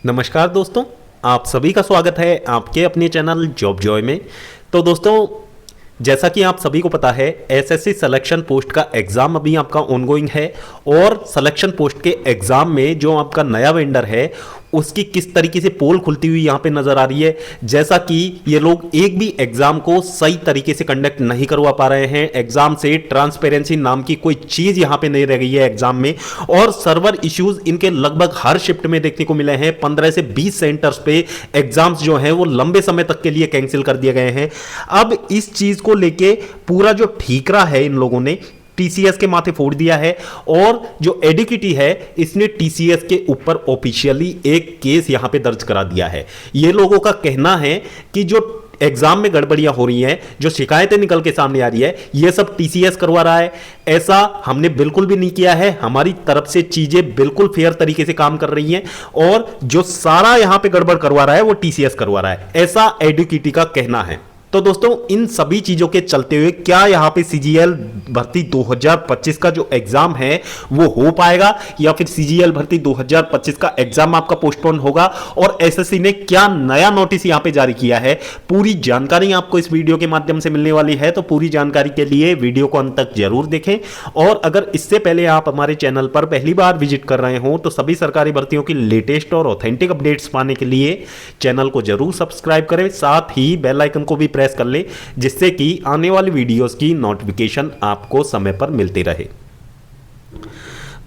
नमस्कार दोस्तों, आप सभी का स्वागत है आपके अपने चैनल जॉब जॉय में। तो दोस्तों, जैसा कि आप सभी को पता है, एसएससी सिलेक्शन पोस्ट का एग्ज़ाम अभी आपका ऑनगोइंग है और सिलेक्शन पोस्ट के एग्ज़ाम में जो आपका नया वेंडर है उसकी किस तरीके से पोल खुलती हुई यहाँ पे नजर आ रही है। जैसा कि ये लोग एक भी एग्जाम को सही तरीके से कंडक्ट नहीं करवा पा रहे हैं, एग्जाम से ट्रांसपेरेंसी नाम की कोई चीज यहाँ पे नहीं रह गई है एग्जाम में, और सर्वर इश्यूज इनके लगभग हर शिफ्ट में देखने को मिले हैं। 15 से 20 सेंटर्स पे एग्जाम्स जो हैं वो लंबे समय तक के लिए कैंसिल कर दिए गए हैं। अब इस चीज को लेके पूरा जो ठीकरा है इन लोगों ने टीसीएस के माथे फोड़ दिया है, और जो एडिक्विटी है इसने टीसीएस के ऊपर ऑफिशियली एक केस यहां पे दर्ज करा दिया है। ये लोगों का कहना है कि जो एग्जाम में गड़बड़ियां हो रही हैं, जो शिकायतें निकल के सामने आ रही है, ये सब टीसीएस करवा रहा है। ऐसा हमने बिल्कुल भी नहीं किया है, हमारी तरफ से चीजें बिल्कुल फेयर तरीके से काम कर रही हैं, और जो सारा यहां पे गड़बड़ करवा रहा है वो टीसीएस करवा रहा है, ऐसा एडिक्विटी का कहना है। तो दोस्तों, इन सभी चीजों के चलते हुए क्या यहां पे सीजीएल भर्ती 2025 का जो एग्जाम है वो हो पाएगा, या फिर सीजीएल भर्ती 2025 का एग्जाम आपका पोस्टपोन होगा, और एसएससी ने क्या नया नोटिस यहां पे जारी किया है, पूरी जानकारी आपको इस वीडियो के माध्यम से मिलने वाली है। तो पूरी जानकारी के लिए वीडियो को अंत तक जरूर देखें, और अगर इससे पहले आप हमारे चैनल पर पहली बार विजिट कर रहे हो तो सभी सरकारी भर्तियों की लेटेस्ट और ऑथेंटिक अपडेट्स पाने के लिए चैनल को जरूर सब्सक्राइब करें, साथ ही बेल आइकन को भी प्रेस कर ले, जिससे कि आने वाली वीडियोस की नोटिफिकेशन आपको समय पर मिलती रहे।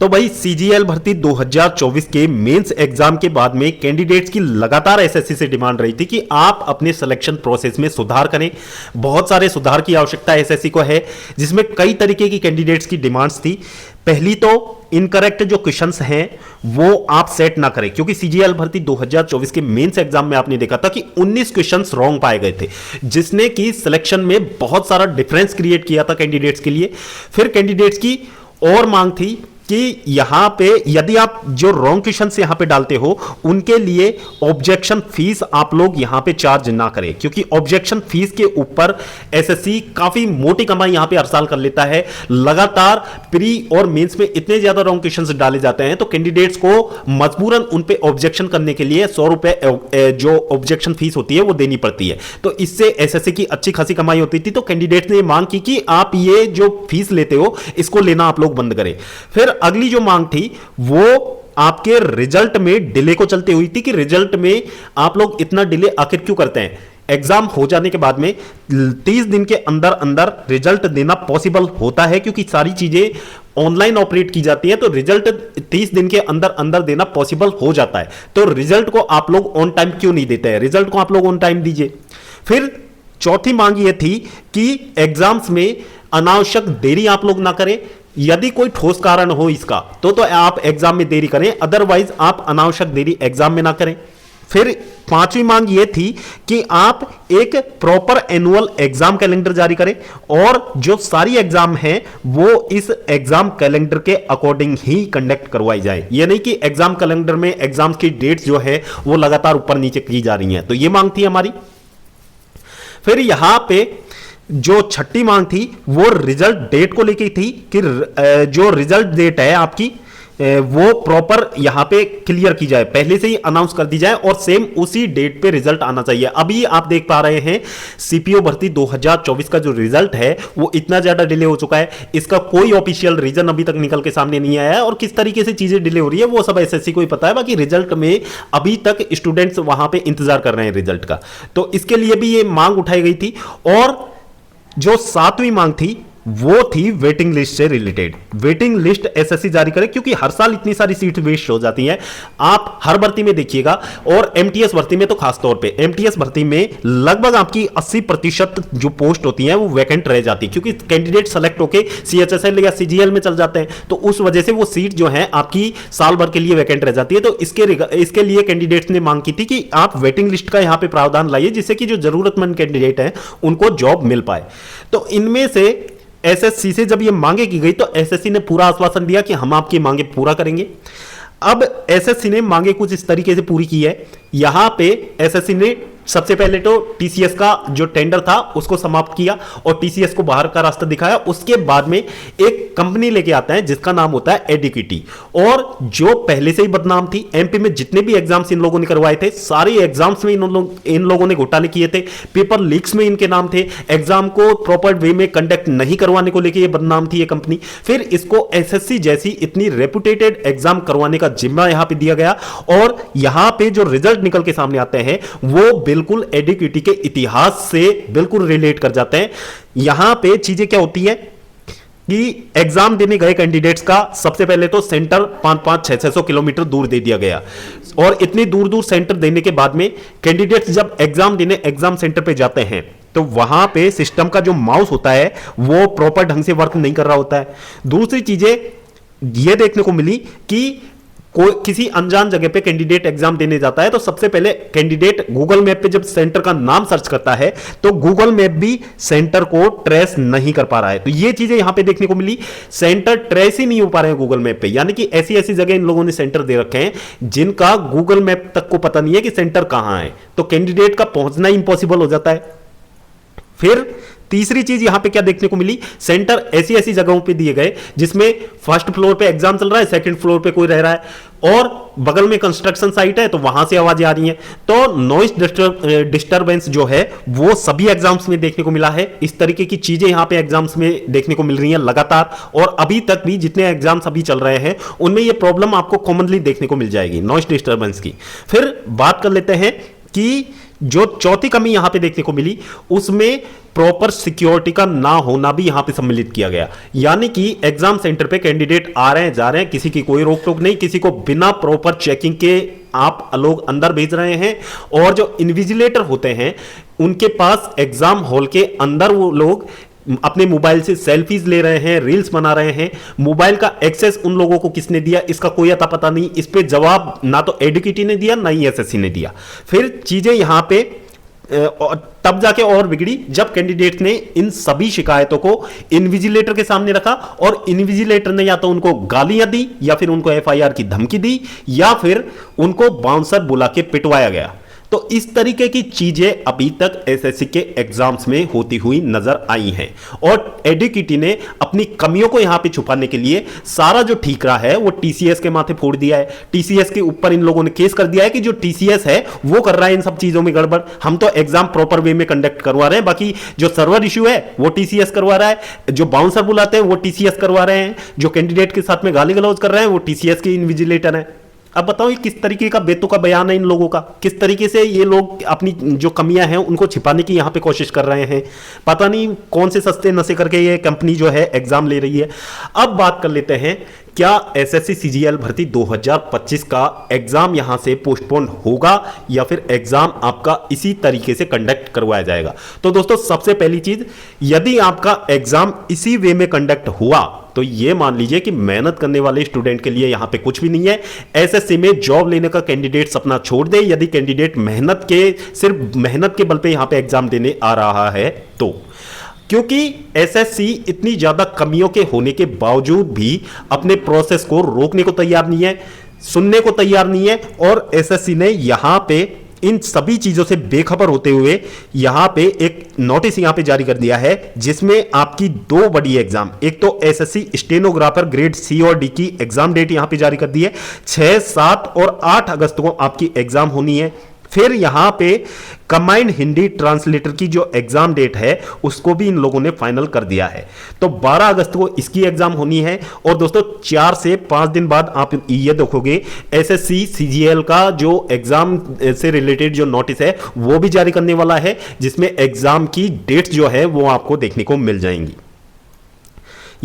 तो भाई, सीजीएल भर्ती 2024 के मेंस एग्जाम के बाद में कैंडिडेट्स की लगातार एसएससी से डिमांड रही थी कि आप अपने सिलेक्शन प्रोसेस में सुधार करें। बहुत सारे सुधार की आवश्यकता एसएससी को है, जिसमें कई तरीके की कैंडिडेट्स की डिमांड्स थी। पहली तो इनकरेक्ट जो क्वेश्चंस हैं वो आप सेट ना करें, क्योंकि सीजीएल भर्ती 2024 के मेंस एग्जाम में आपने देखा था कि 19 क्वेश्चंस रॉन्ग पाए गए थे, जिसने कि सिलेक्शन में बहुत सारा डिफरेंस क्रिएट किया था कैंडिडेट्स के लिए। फिर कैंडिडेट्स की और मांग थी कि यहां पे यदि आप जो रॉन्ग क्वेश्चन यहां पे डालते हो उनके लिए ऑब्जेक्शन फीस आप लोग यहां पे चार्ज ना करें, क्योंकि ऑब्जेक्शन फीस के ऊपर एसएससी काफी मोटी कमाई यहां पे हर साल कर लेता है। लगातार प्री और मेंस में इतने ज्यादा रॉन्ग क्वेश्चंस डाले जाते हैं तो कैंडिडेट्स को मजबूरन उन पे ऑब्जेक्शन करने के लिए 100 रुपए जो ऑब्जेक्शन फीस होती है वो देनी पड़ती है। तो इससे एसएससी की अच्छी खासी कमाई होती थी। तो कैंडिडेट्स ने मांग की कि आप ये जो फीस लेते हो इसको लेना आप लोग बंद करें। फिर अगली जो मांग थी वो आपके रिजल्ट में डिले को चलते हुई थी कि रिजल्ट में आप लोग इतना डिले आखिर क्यों करते हैं। एग्जाम हो जाने के बाद में 30 दिन के अंदर अंदर रिजल्ट देना पॉसिबल होता है, क्योंकि सारी चीजें ऑनलाइन ऑपरेट की जाती है, तो रिजल्ट 30 दिन के अंदर अंदर देना पॉसिबल हो जाता है। तो रिजल्ट को आप लोग ऑन टाइम क्यों नहीं देते हैं, रिजल्ट को आप लोग ऑन टाइम दीजिए। फिर चौथी मांग ये थी कि एग्जाम्स में अनावश्यक देरी आप लोग ना करें। यदि कोई ठोस कारण हो इसका तो आप एग्जाम में देरी करें, अदरवाइज आप अनावश्यक देरी एग्जाम में ना करें। फिर पांचवी मांग यह थी कि आप एक प्रॉपर एनुअल एग्जाम कैलेंडर जारी करें, और जो सारी एग्जाम हैं वो इस एग्जाम कैलेंडर के अकॉर्डिंग ही कंडक्ट करवाई जाए। ये नहीं कि एग्जाम कैलेंडर में एग्जाम्स की डेट्स जो है वो लगातार ऊपर नीचे की जा रही हैं। तो ये मांग थी हमारी। फिर यहां पे जो छठी मांग थी वो रिजल्ट डेट को लेके थी कि जो रिजल्ट डेट है आपकी वो प्रॉपर यहां पे क्लियर की जाए, पहले से ही अनाउंस कर दी जाए, और सेम उसी डेट पे रिजल्ट आना चाहिए। अभी आप देख पा रहे हैं सीपीओ भर्ती 2024 का जो रिजल्ट है वो इतना ज्यादा डिले हो चुका है, इसका कोई ऑफिशियल रीजन अभी तक निकल के सामने नहीं आया है, और किस तरीके से चीजें डिले हो रही है वो सब एसएससी को ही पता है। बाकी रिजल्ट में अभी तक स्टूडेंट्स वहां पे इंतजार कर रहे हैं रिजल्ट का, तो इसके लिए भी ये मांग उठाई गई थी। और जो सातवीं मांग थी वो थी वेटिंग लिस्ट से रिलेटेड। वेटिंग लिस्ट एसएससी जारी करे, क्योंकि हर साल इतनी सारी सीट वेस्ट हो जाती हैं। आप हर भर्ती में देखिएगा, और एमटीएस भर्ती में तो खास तौर पे एमटीएस भर्ती में लगभग आपकी 80% जो पोस्ट होती हैं वो वैकेंट रह जाती है, क्योंकि कैंडिडेट सेलेक्ट होकर सीएचएसएल या सीजीएल में चल जाते हैं, तो उस वजह से वो सीट जो है आपकी साल भर के लिए वैकेंट रह जाती है। तो इसके लिए कैंडिडेट्स ने मांग की थी कि आप वेटिंग लिस्ट का यहां पर प्रावधान लाइए, जिससे कि जो जरूरतमंद कैंडिडेट हैं उनको जॉब मिल पाए। तो इनमें से एसएससी से जब ये मांगे की गई तो एसएससी ने पूरा आश्वासन दिया कि हम आपकी मांगे पूरा करेंगे। अब एसएससी ने मांगे कुछ इस तरीके से पूरी की है। यहां पे एसएससी ने सबसे पहले तो टीसीएस का जो टेंडर था उसको समाप्त किया और टीसीएस को बाहर का रास्ता दिखाया। उसके बाद में एक कंपनी लेके आता है जिसका नाम होता है एडिकिटी, और जो पहले से ही बदनाम थी। एमपी में जितने भी एग्जाम्स इन लोगों ने करवाए थे, सारे एग्जाम्स में इन लोगों ने घोटाले किए थे, पेपर लीक्स में इनके नाम थे, एग्जाम को प्रॉपर वे में कंडक्ट नहीं करवाने को लेकर ये बदनाम थी ये कंपनी। फिर इसको एसएससी जैसी इतनी रेपुटेटेड एग्जाम करवाने का जिम्मा यहां पे दिया गया, और यहां पे जो रिजल्ट निकल के सामने आते हैं वो बिल्कुल एडिक्विटी के इतिहास से बिल्कुल रिलेट कर जाते हैं। यहां पे चीजें क्या होती है कि एग्जाम देने गए कैंडिडेट्स का सबसे पहले तो सेंटर 500-600 किलोमीटर दूर दे दिया गया, और इतनी दूर दूर सेंटर देने के बाद में कैंडिडेट्स जब एग्जाम देने एग्जाम सेंटर पे जाते हैं तो वहां पे सिस्टम का जो माउस होता है वो प्रॉपर ढंग से वर्क नहीं कर रहा होता है। दूसरी चीजें ये देखने को मिली कि कोई किसी अनजान जगह पे कैंडिडेट एग्जाम देने जाता है तो सबसे पहले कैंडिडेट गूगल मैप पे जब सेंटर का नाम सर्च करता है तो गूगल मैप भी सेंटर को ट्रेस नहीं कर पा रहा है। तो ये चीजें यहां पे देखने को मिली, सेंटर ट्रेस ही नहीं हो पा रहे हैं गूगल मैप पे, यानी कि ऐसी ऐसी जगह इन लोगों ने सेंटर दे रखे हैं जिनका गूगल मैप तक को पता नहीं है कि सेंटर कहां है, तो कैंडिडेट का पहुंचना इंपॉसिबल हो जाता है। फिर तीसरी चीज यहां पे क्या देखने को मिली, सेंटर ऐसी ऐसी जगहों पे दिए गए जिसमें फर्स्ट फ्लोर पे एग्जाम चल रहा है, सेकंड फ्लोर पे कोई रह रहा है और बगल में कंस्ट्रक्शन साइट है तो वहां से आवाजें आ रही हैं, तो नॉइस डिस्टरबेंस जो है वो सभी एग्जाम्स में देखने को मिला है। इस तरीके की चीजें यहां पे एग्जाम्स में देखने को मिल रही हैं लगातार, और अभी तक भी जितने एग्जाम्स अभी चल रहे हैं उनमें ये प्रॉब्लम आपको कॉमनली देखने को मिल जाएगी नॉइस डिस्टरबेंस की। फिर बात कर लेते हैं कि जो चौथी कमी यहां पे देखने को मिली उसमें प्रॉपर सिक्योरिटी का ना होना भी यहां पे सम्मिलित किया गया, यानी कि एग्जाम सेंटर पे कैंडिडेट आ रहे हैं जा रहे हैं, किसी की कोई रोक टोक नहीं, किसी को बिना प्रॉपर चेकिंग के आप लोग अंदर भेज रहे हैं, और जो इन्विजिलेटर होते हैं उनके पास एग्जाम हॉल के अंदर वो लोग अपने मोबाइल से सेल्फीज ले रहे हैं, रील्स बना रहे हैं। मोबाइल का एक्सेस उन लोगों को किसने दिया इसका कोई अता पता नहीं, इस पे जवाब ना तो एडिकिटी ने दिया ना ही एसएससी ने दिया। फिर चीजें यहां पे तब जाके और बिगड़ी जब कैंडिडेट ने इन सभी शिकायतों को इन्विजिलेटर के सामने रखा, और इन्विजिलेटर ने या तो उनको गालियां दी या फिर उनको एफआईआर की धमकी दी या फिर उनको बाउंसर बुला के पिटवाया गया। तो इस तरीके की चीजें अभी तक एसएससी के एग्जाम्स में होती हुई नजर आई हैं, और एडिकिटी ने अपनी कमियों को यहां पे छुपाने के लिए सारा जो ठीक रहा है वो टीसीएस के माथे फोड़ दिया है। टीसीएस के ऊपर इन लोगों ने केस कर दिया है कि जो टीसीएस है वो कर रहा है इन सब चीजों में गड़बड़, हम तो एग्जाम प्रॉपर वे में कंडक्ट करवा रहे हैं, बाकी जो सर्वर इश्यू है वो टीसीएस करवा रहा है, जो बाउंसर बुलाते हैं वो टीसीएस करवा रहे हैं, जो कैंडिडेट के साथ में गाली गलौज कर रहे हैं वो टीसीएस के इन्विजिलेटर है। अब बताओ ये किस तरीके का बेतुका बयान है इन लोगों का, किस तरीके से ये लोग अपनी जो कमियां हैं उनको छिपाने की यहां पे कोशिश कर रहे हैं। पता नहीं कौन से सस्ते नशे करके ये कंपनी जो है एग्जाम ले रही है। अब बात कर लेते हैं क्या एसएससी सीजीएल भर्ती 2025 का एग्जाम यहां से पोस्टपोन होगा या फिर एग्जाम आपका इसी तरीके से कंडक्ट करवाया जाएगा। तो दोस्तों सबसे पहली चीज, यदि आपका एग्जाम इसी वे में कंडक्ट हुआ तो ये मान लीजिए कि मेहनत करने वाले स्टूडेंट के लिए यहां पे कुछ भी नहीं है। एसएससी में जॉब लेने का कैंडिडेट सपना छोड़ दे यदि कैंडिडेट सिर्फ मेहनत के बल पे यहां पे एग्जाम देने आ रहा है तो, क्योंकि एसएससी इतनी ज्यादा कमियों के होने के बावजूद भी अपने प्रोसेस को रोकने को तैयार नहीं है, सुनने को तैयार नहीं है, और एसएससी ने यहां पे इन सभी चीजों से बेखबर होते हुए यहां पे एक नोटिस यहां पे जारी कर दिया है जिसमें आपकी दो बड़ी एग्जाम, एक तो एसएससी स्टेनोग्राफर ग्रेड सी और डी की एग्जाम डेट यहां पे जारी कर दी है, 6, 7 और 8 अगस्त को आपकी एग्जाम होनी है। फिर यहां पे कंबाइंड हिंदी ट्रांसलेटर की जो एग्जाम डेट है उसको भी इन लोगों ने फाइनल कर दिया है, तो 12 अगस्त को इसकी एग्जाम होनी है। और दोस्तों 4 से 5 दिन बाद आप ये देखोगे एसएससी सीजीएल का जो एग्जाम से रिलेटेड जो नोटिस है वो भी जारी करने वाला है, जिसमें एग्जाम की डेट्स जो है वो आपको देखने को मिल जाएंगी।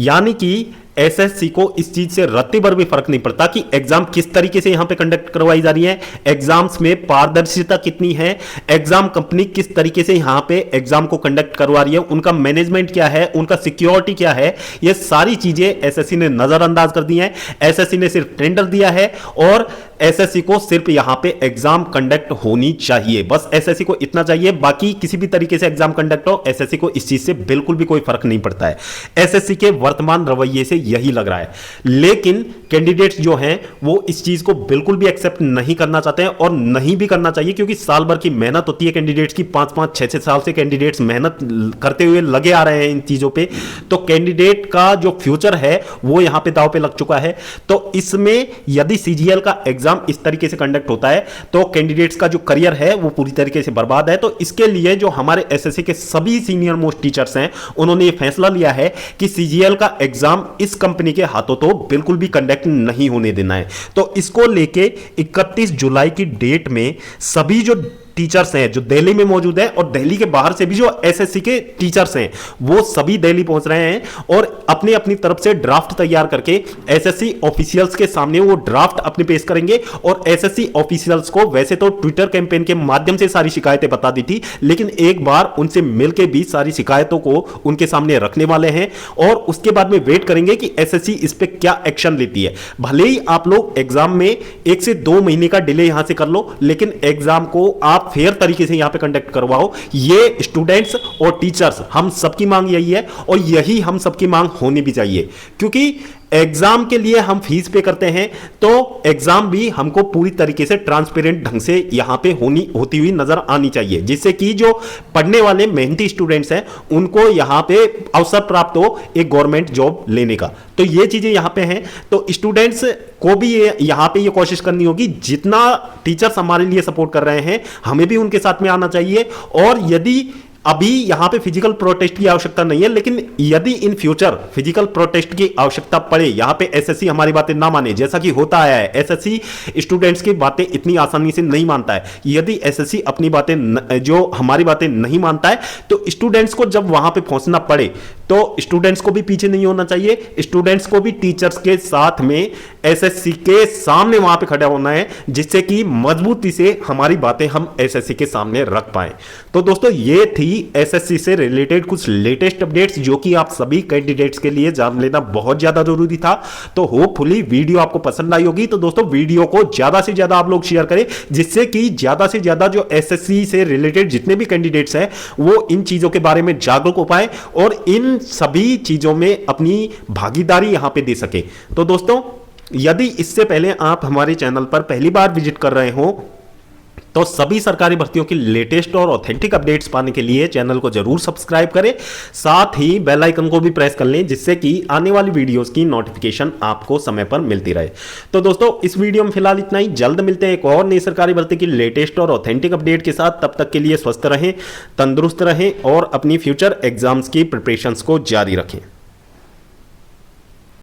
यानी कि एसएससी को इस चीज से रत्ती भर भी फर्क नहीं पड़ता कि एग्जाम किस तरीके से यहां पे कंडक्ट करवाई जा रही है, एग्जाम्स में पारदर्शिता कितनी है, एग्जाम कंपनी किस तरीके से यहां पे एग्जाम को कंडक्ट करवा रही है, उनका मैनेजमेंट क्या है, उनका सिक्योरिटी क्या है, ये सारी चीजें एसएससी ने नजरअंदाज कर दी हैं। एसएससी ने सिर्फ टेंडर दिया है और एसएससी को सिर्फ यहां पे एग्जाम कंडक्ट होनी चाहिए, बस एसएससी को इतना चाहिए। बाकी किसी भी तरीके से एग्जाम कंडक्ट हो, एसएससी को इस चीज से बिल्कुल भी कोई फर्क नहीं पड़ता है। एसएससी के वर्तमान रवैये से यही लग रहा है, लेकिन कैंडिडेट्स जो हैं वो इस चीज को बिल्कुल भी एक्सेप्ट नहीं करना चाहते हैं और नहीं भी करना चाहिए, क्योंकि साल भर की मेहनत होती है कैंडिडेट्स की। 5-5, 6-6 साल से कैंडिडेट्स मेहनत करते हुए लगे आ रहे हैं इन चीजों पे, तो कैंडिडेट का जो फ्यूचर है वो यहां पे दांव पे लग चुका है। तो इसमें यदि सीजीएल का एग्जाम इस तरीके से कंडक्ट होता है तो कैंडिडेट्स का जो करियर है वो पूरी तरीके से बर्बाद है। तो इसके लिए जो हमारे एसएससी के सभी सीनियर मोस्ट टीचर्स हैं उन्होंने ये फैसला लिया है कि सीजीएल का एग्जाम इस कंपनी के हाथों तो बिल्कुल भी कंडक्ट नहीं होने देना है। तो इसको लेके 31 जुलाई की डेट में सभी जो टीचर्स हैं जो दिल्ली में मौजूद हैं और दिल्ली के बाहर से भी जो एसएससी के टीचर्स हैं वो सभी दिल्ली पहुंच रहे हैं और अपने अपनी तरफ से ड्राफ्ट तैयार करके एसएससी ऑफिशियल्स के सामने वो ड्राफ्ट अपने पेश करेंगे। और एसएससी ऑफिशियल्स को वैसे तो ट्विटर कैंपेन के माध्यम से सारी शिकायतें बता दी थी, लेकिन एक बार उनसे मिलकर भी सारी शिकायतों को उनके सामने रखने वाले हैं और उसके बाद में वेट करेंगे कि एसएससी इस पे क्या एक्शन लेती है। भले ही आप लोग एग्जाम में 1 से 2 महीने का डिले यहां से कर लो, लेकिन एग्जाम को आप फेयर तरीके से यहां पे कंडक्ट करवाओ। ये स्टूडेंट्स और टीचर्स हम सबकी मांग यही है और यही हम सबकी मांग होनी भी चाहिए, क्योंकि एग्जाम के लिए हम फीस पे करते हैं तो एग्जाम भी हमको पूरी तरीके से ट्रांसपेरेंट ढंग से यहां पे होती हुई नजर आनी चाहिए, जिससे कि जो पढ़ने वाले मेहनती स्टूडेंट्स हैं उनको यहां पे अवसर प्राप्त हो एक गवर्नमेंट जॉब लेने का। तो ये चीजें यहां पे हैं, तो स्टूडेंट्स को भी यहां पे ये कोशिश करनी होगी, जितना टीचर्स हमारे लिए सपोर्ट कर रहे हैं हमें भी उनके साथ में आना चाहिए। और यदि अभी यहां पे फिजिकल प्रोटेस्ट की आवश्यकता नहीं है, लेकिन यदि इन फ्यूचर फिजिकल प्रोटेस्ट की आवश्यकता पड़े, यहां पे एसएससी हमारी बातें ना माने, जैसा कि होता आया है, एसएससी स्टूडेंट्स की बातें इतनी आसानी से नहीं मानता है। यदि एसएससी अपनी बातें जो हमारी बातें नहीं मानता है तो स्टूडेंट्स को जब वहां पे पहुंचना पड़े तो स्टूडेंट्स को भी पीछे नहीं होना चाहिए, स्टूडेंट्स को भी टीचर्स के साथ में एसएससी के सामने वहां पे खड़ा होना है, जिससे कि मजबूती से हमारी बातें हम एसएससी के सामने रख पाए। तो दोस्तों ये थी एसएससी से रिलेटेड कुछ लेटेस्ट अपडेट्स जो कि आप सभी कैंडिडेट्स के लिए जान लेना बहुत ज्यादा जरूरी था। तो होपफुली वीडियो आपको पसंद आई होगी। तो दोस्तों वीडियो को ज्यादा से ज्यादा आप लोग शेयर करें, जिससे कि ज्यादा से ज्यादा जो एसएससी से रिलेटेड जितने भी कैंडिडेट्स हैं वो इन चीजों के बारे में जागरूक हो पाए और इन सभी चीजों में अपनी भागीदारी यहां पे दे सके। तो दोस्तों यदि इससे पहले आप हमारे चैनल पर पहली बार विजिट कर रहे हो तो सभी सरकारी भर्तियों की लेटेस्ट और ऑथेंटिक अपडेट्स पाने के लिए चैनल को जरूर सब्सक्राइब करें, साथ ही बेल आइकन को भी प्रेस कर लें, जिससे कि आने वाली वीडियोस की नोटिफिकेशन आपको समय पर मिलती रहे। तो दोस्तों इस वीडियो में फिलहाल इतना ही, जल्द मिलते हैं एक और नई सरकारी भर्ती की लेटेस्ट और ऑथेंटिक अपडेट के साथ। तब तक के लिए स्वस्थ रहें, तंदुरुस्त रहें और अपनी फ्यूचर एग्जाम्स की प्रिपरेशंस को जारी रखें।